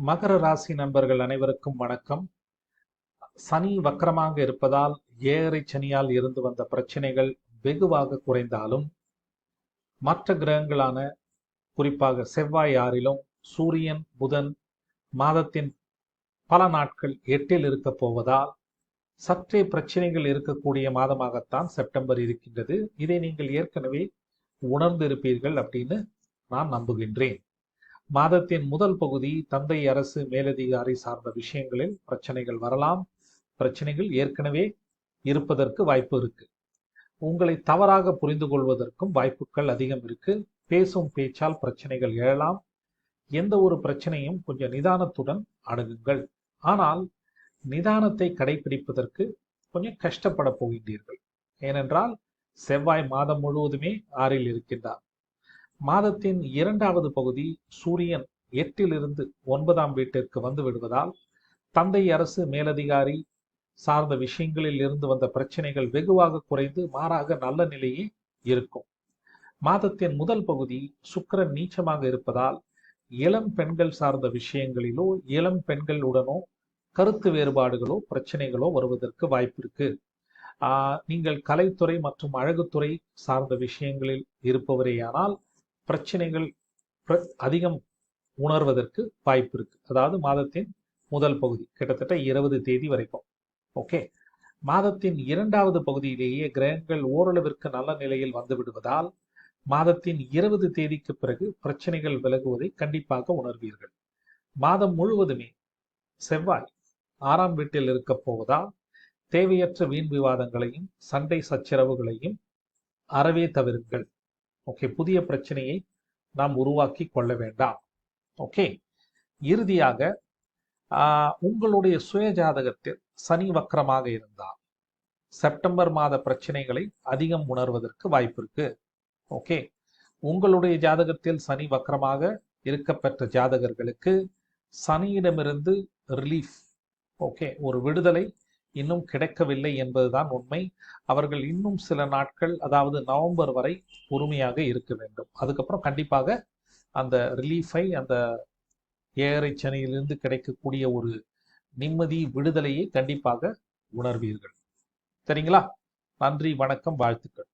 மகர ராசி நண்பர்கள் அனைவருக்கும் வணக்கம். சனி வக்கரமாக இருப்பதால் ஏழரை சனியால் இருந்து வந்த பிரச்சனைகள் வெகுவாக குறைந்தாலும் மற்ற கிரகங்களான குறிப்பாக செவ்வாய் 6லும் சூரியன் புதன் மாதத்தின் பல நாட்கள் 8ல் இருக்க போவதால் சற்றே பிரச்சனைகள் இருக்கக்கூடிய மாதமாகத்தான் செப்டம்பர் இருக்கின்றது. இதை நீங்கள் ஏற்கனவே உணர்ந்திருப்பீர்கள் அப்படின்னு நான் நம்புகின்றேன். மாதத்தின் முதல் பகுதி தந்தை அரசு மேலதிகாரி சார்ந்த விஷயங்களில் பிரச்சனைகள் வரலாம். பிரச்சனைகள் ஏற்கனவே இருப்பதற்கு வாய்ப்பு இருக்கு. உங்களை தவறாக புரிந்து கொள்வதற்கும் வாய்ப்புகள் அதிகம் இருக்கு. பேசும் பேச்சால் பிரச்சனைகள் எழலாம். எந்த ஒரு பிரச்சனையும் கொஞ்சம் நிதானத்துடன் அணுகுங்கள். ஆனால் நிதானத்தை கடைபிடிப்பதற்கு கொஞ்சம் கஷ்டப்பட போகின்றீர்கள். ஏனென்றால் செவ்வாய் மாதம் முழுவதுமே 6ல் இருக்கின்றார். மாதத்தின் 2வது பகுதி சூரியன் 8லிருந்து 9ஆம் வீட்டிற்கு வந்து விடுவதால் தந்தை அரசு மேலதிகாரி சார்ந்த விஷயங்களில் இருந்து வந்த பிரச்சனைகள் வெகுவாக குறைந்து மாறாக நல்ல நிலையே இருக்கும். மாதத்தின் முதல் பகுதி சுக்கிரன் நீச்சமாக இருப்பதால் இளம் பெண்கள் சார்ந்த விஷயங்களிலோ இளம் பெண்களுடனோ கருத்து வேறுபாடுகளோ பிரச்சனைகளோ வருவதற்கு வாய்ப்பு இருக்கு. நீங்கள் கலைத்துறை மற்றும் அழகுத்துறை சார்ந்த விஷயங்களில் இருப்பவரேயானால் பிரச்சனைகள் அதிகம் உணர்வதற்கு வாய்ப்பு இருக்கு. அதாவது மாதத்தின் முதல் பகுதி கிட்டத்தட்ட 20 தேதி வரைக்கும். ஓகே, மாதத்தின் 2வது பகுதியிலேயே கிரகங்கள் ஓரளவிற்கு நல்ல நிலையில் வந்து விடுவதால் மாதத்தின் 20 தேதிக்கு பிறகு பிரச்சனைகள் விலகுவதை கண்டிப்பாக உணர்வீர்கள். மாதம் முழுவதுமே செவ்வாய் 6ஆம் வீட்டில் இருக்க போவதால் தேவையற்ற வீண் விவாதங்களையும் சண்டை சச்சரவுகளையும் அறவே தவிருங்கள். ஓகே, புதிய பிரச்சனையை நாம் உருவாக்கி கொள்ள வேண்டாம். ஓகே, இறுதியாக உங்களுடைய சுய ஜாதகத்தில் சனி வக்கரமாக இருந்தால் செப்டம்பர் மாத பிரச்சனைகளை அதிகம் உணர்வதற்கு வாய்ப்பு இருக்கு. ஓகே, உங்களுடைய ஜாதகத்தில் சனி வக்கரமாக இருக்கப்பெற்ற ஜாதகர்களுக்கு சனியிடமிருந்து ரிலீஃப், ஓகே, ஒரு விடுதலை இன்னும் கிடைக்கவில்லை என்பதுதான் உண்மை. அவர்கள் இன்னும் சில நாட்கள், அதாவது நவம்பர் வரை பொறுமையாக இருக்க வேண்டும். அதுக்கப்புறம் கண்டிப்பாக அந்த ரிலீஃபை, அந்த ஏழரை சனியிலிருந்து கிடைக்கக்கூடிய ஒரு நிம்மதி விடுதலையை கண்டிப்பாக உணர்வீர்கள். சரிங்களா? நன்றி, வணக்கம், வாழ்த்துக்கள்.